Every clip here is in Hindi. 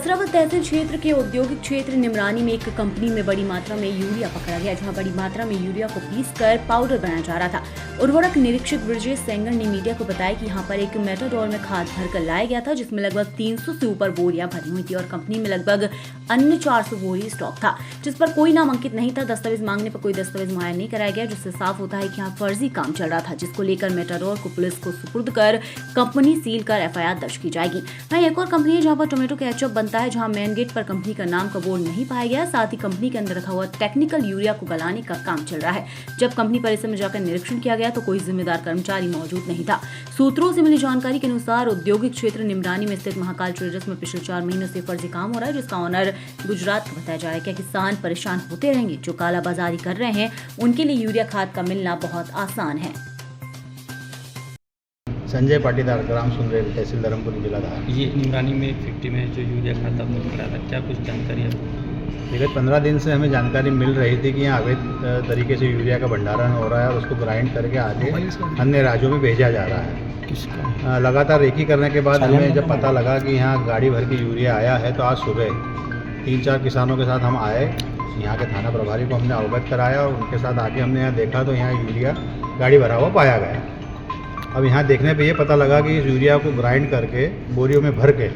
कसरावद तहसील क्षेत्र के औद्योगिक क्षेत्र निमरानी में एक कंपनी में बड़ी मात्रा में यूरिया पकड़ा गया, जहां बड़ी मात्रा में यूरिया को पीसकर पाउडर बनाया जा रहा था। उर्वरक निरीक्षक ब्रजेश सेंगर ने मीडिया को बताया कि यहां पर एक मेटाडोर में खाद भरकर लाया गया था, जिसमें लगभग 300 से ऊपर बोरियां भरी हुई थी और कंपनी में लगभग अन्य 400 बोरी स्टॉक था, जिस पर कोई नामांकित नहीं था। दस्तावेज मांगने पर कोई दस्तावेज मुहैया नहीं कराया गया, जिससे साफ होता है कि यहाँ फर्जी काम चल रहा था, जिसको लेकर मेटाडोर को पुलिस को सुपुर्द कर कंपनी सील कर FIR दर्ज की जाएगी। वहीं एक और कंपनी है जहाँ पर टोमेटो केचप बनता है, जहाँ मेन गेट पर कंपनी का नाम का बोर्ड नहीं पाया गया। साथ ही कंपनी के अंदर रखा हुआ टेक्निकल यूरिया को गलाने का काम चल रहा है। जब कंपनी परिसर में जाकर निरीक्षण किया गया तो कोई जिम्मेदार कर्मचारी मौजूद नहीं था। सूत्रों से मिली जानकारी के अनुसार औद्योगिक क्षेत्र निमरानी में स्थित महाकाल ट्रेडर्स में पिछले 4 महीनों से फर्जी काम हो रहा है, जिसका ऑनर गुजरात का बताया जा रहा है। क्या किसान परेशान होते रहेंगे? जो कालाबाजारी कर रहे हैं उनके लिए यूरिया खाद का मिलना बहुत आसान है। संजय पाटीदार, ग्राम सुंदरेल, तहसील धर्मपुरी, जिला धार। ये निमरानी में फैक्ट्री में जो यूरिया खाता आपने पकड़ा था, क्या कुछ जानकारी है? विगत 15 दिन से हमें जानकारी मिल रही थी कि यहाँ अवैध तरीके से यूरिया का भंडारण हो रहा है और उसको ग्राइंड करके आगे अन्य राज्यों में भेजा जा रहा है। किसका? लगातार रेकी करने के बाद हमें जब पता लगा कि यहाँ गाड़ी भर के यूरिया आया है, तो आज सुबह 3-4 किसानों के साथ हम आए। यहाँ के थाना प्रभारी को हमने अवगत कराया और उनके साथ आके हमने यहाँ देखा तो यहाँ यूरिया गाड़ी भरा हुआ पाया गया। अब यहाँ देखने पे ये पता लगा कि इस यूरिया को ग्राइंड करके बोरियों में भर के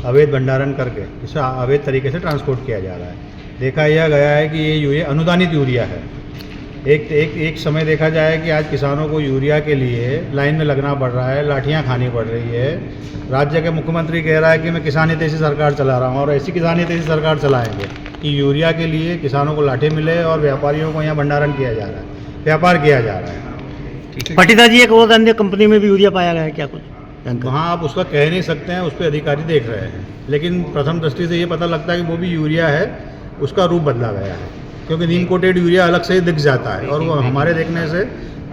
अवैध भंडारण करके इसे अवैध तरीके से ट्रांसपोर्ट किया जा रहा है। देखा यह गया है कि ये यूरिया अनुदानित यूरिया है। एक समय देखा जाए कि आज किसानों को यूरिया के लिए लाइन में लगना पड़ रहा है, लाठियाँ खानी पड़ रही है। राज्य के मुख्यमंत्री कह रहा है कि मैं किसान हितैषी सरकार चला रहा हूँ और ऐसी किसान हितैषी सरकार चलाएंगे कि यूरिया के लिए किसानों को लाठी मिले और व्यापारियों को यहाँ भंडारण किया जा रहा है, व्यापार किया जा रहा है। पाटीदार जी, एक और अन्य कंपनी में भी यूरिया पाया गया है, क्या कुछ? वहाँ आप उसका कह नहीं सकते हैं, उस पर अधिकारी देख रहे हैं, लेकिन प्रथम दृष्टि से ये पता लगता है कि वो भी यूरिया है, उसका रूप बदला गया है, क्योंकि नीम कोटेड यूरिया अलग से ही दिख जाता है और वो हमारे देखने से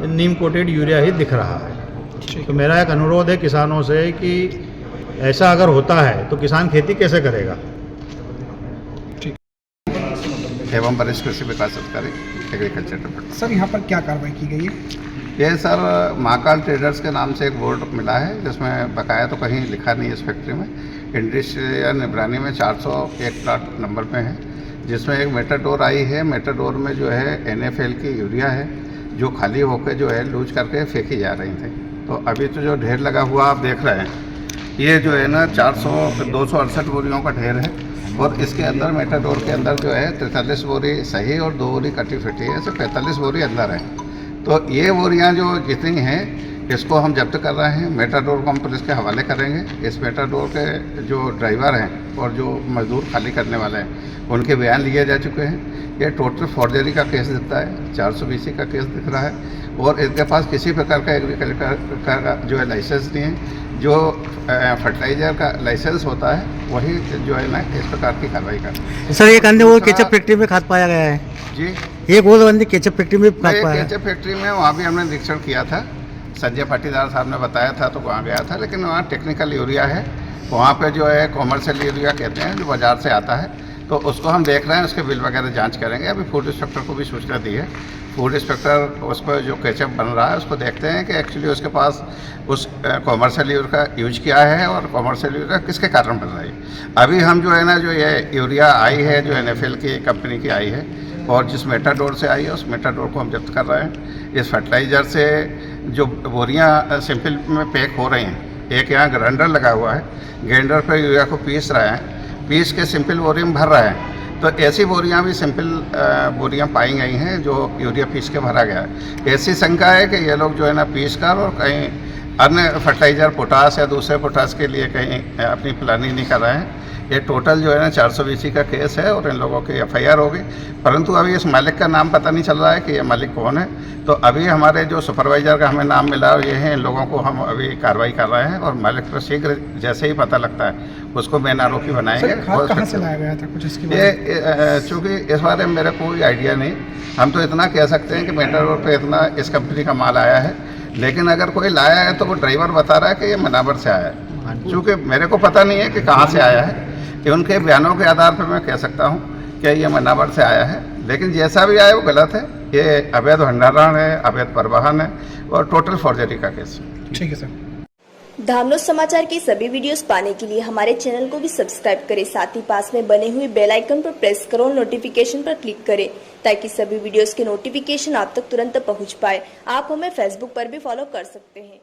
नीम कोटेड यूरिया ही दिख रहा है। तो मेरा एक अनुरोध है किसानों से कि ऐसा अगर होता है तो किसान खेती कैसे करेगा। एवं वरिष्ठ कृषि विकास अधिकारी एग्रीकल्चर डिपार्टमेंट। सर, यहाँ पर क्या कार्रवाई की गई है? ये सर महाकाल ट्रेडर्स के नाम से एक बोर्ड मिला है, जिसमें बकाया तो कहीं लिखा नहीं है इस फैक्ट्री में। इंडस्ट्रियल निमरानी में 401 प्लाट नंबर पे है, जिसमें एक मेटाडोर आई है। मेटाडोर में जो है NFL की यूरिया है, जो खाली होकर जो है लूज करके फेंकी जा रही थी। तो अभी तो जो ढेर लगा हुआ आप देख रहे हैं, ये जो है ना 268 बोरियों का ढेर है और इसके अंदर मेटाडोर के अंदर जो है 43 बोरी सही और 2 बोरी कटी फिटी है, ऐसे 45 बोरी अंदर है। तो ये बोरियां जो जितनी हैं इसको हम जब्त कर रहे हैं। मेटाडोर को हम पुलिस के हवाले करेंगे। इस मेटाडोर के जो ड्राइवर हैं और जो मजदूर खाली करने वाले हैं उनके बयान लिए जा चुके हैं। ये टोटल फॉर्जरी का केस दिखता है, 420 का केस दिख रहा है और इनके पास किसी प्रकार का एग्रीकल्चर का जो है लाइसेंस नहीं है। जो फर्टिलाइजर का लाइसेंस होता है वही जो है ना इस प्रकार की कार्रवाई करता है। सर, एक अन्य वो केचप फैक्ट्री में खाद पाया गया है जी, एक और अन्य केचप फैक्ट्री में खाद पाया। केचप फैक्ट्री में वहाँ भी हमने निरीक्षण किया था, संजय पाटीदार साहब ने बताया था तो वहाँ गया था, लेकिन वहाँ टेक्निकल यूरिया है। वहाँ पे जो है कॉमर्शियल यूरिया कहते हैं, जो बाज़ार से आता है, तो उसको हम देख रहे हैं, उसके बिल वगैरह जांच करेंगे। अभी फूड इंस्पेक्टर को भी सूचना दी है। फूड इंस्पेक्टर उस पर जो केचप बन रहा है उसको देखते हैं कि एक्चुअली उसके पास उस कॉमर्शियल यूरिया का यूज किया है और कॉमर्शियल यूरिया किसके कारण बन रही है। अभी हम जो है ना जो ये यूरिया आई है जो NFL की कंपनी की आई है और जिस मेटाडोर से आई है उस मेटाडोर को हम जब्त कर रहे हैं। इस फर्टिलाइज़र से जो बोरियां सिंपल में पैक हो रही हैं, एक यहाँ ग्राइंडर लगा हुआ है, ग्राइंडर पर यूरिया को पीस रहे हैं, पीस के सिंपल बोरी में भर रहे हैं। तो ऐसी बोरियां भी सिंपल बोरियां पाई गई हैं जो यूरिया पीस के भरा गया है। ऐसी शंका है कि ये लोग जो है ना पीस कर और कहीं अन्य फर्टिलाइज़र पोटास या दूसरे पोटास के लिए कहीं अपनी प्लानिंग नहीं कर रहे हैं। ये टोटल जो है ना 420 का केस है और इन लोगों की FIR होगी, परंतु अभी इस मालिक का नाम पता नहीं चल रहा है कि ये मालिक कौन है। तो अभी हमारे जो सुपरवाइज़र का हमें नाम मिला और ये हैं, इन लोगों को हम अभी कार्रवाई कर रहे हैं और मालिक पर शीघ्र जैसे ही पता लगता है उसको मेन आरोपी बनाएंगे। कहाँ से लाया गया था कुछ इसकी? ये चूँकि इस बारे में मेरा कोई आइडिया नहीं, हम तो इतना कह सकते हैं कि मेटाडोर पे इतना इस कंपनी का माल आया है, लेकिन अगर कोई लाया है तो वो ड्राइवर बता रहा है कि ये मनावर से आया है। चूँकि मेरे को पता नहीं है कि कहाँ से आया है, कि उनके बयानों के आधार पर मैं कह सकता हूँ कि ये मनावर से आया है, लेकिन जैसा भी आया वो गलत है। ये अवैध भंडारण है, अवैध परिवहन है और टोटल फॉर्जरी का केस है। ठीक है सर। धामनोद समाचार के सभी वीडियोस पाने के लिए हमारे चैनल को भी सब्सक्राइब करें, साथ ही पास में बने हुए बेल आइकन पर प्रेस करो और नोटिफिकेशन पर क्लिक करें ताकि सभी वीडियोस के नोटिफिकेशन आप तक तुरंत पहुंच पाए। आप हमें फेसबुक पर भी फॉलो कर सकते हैं।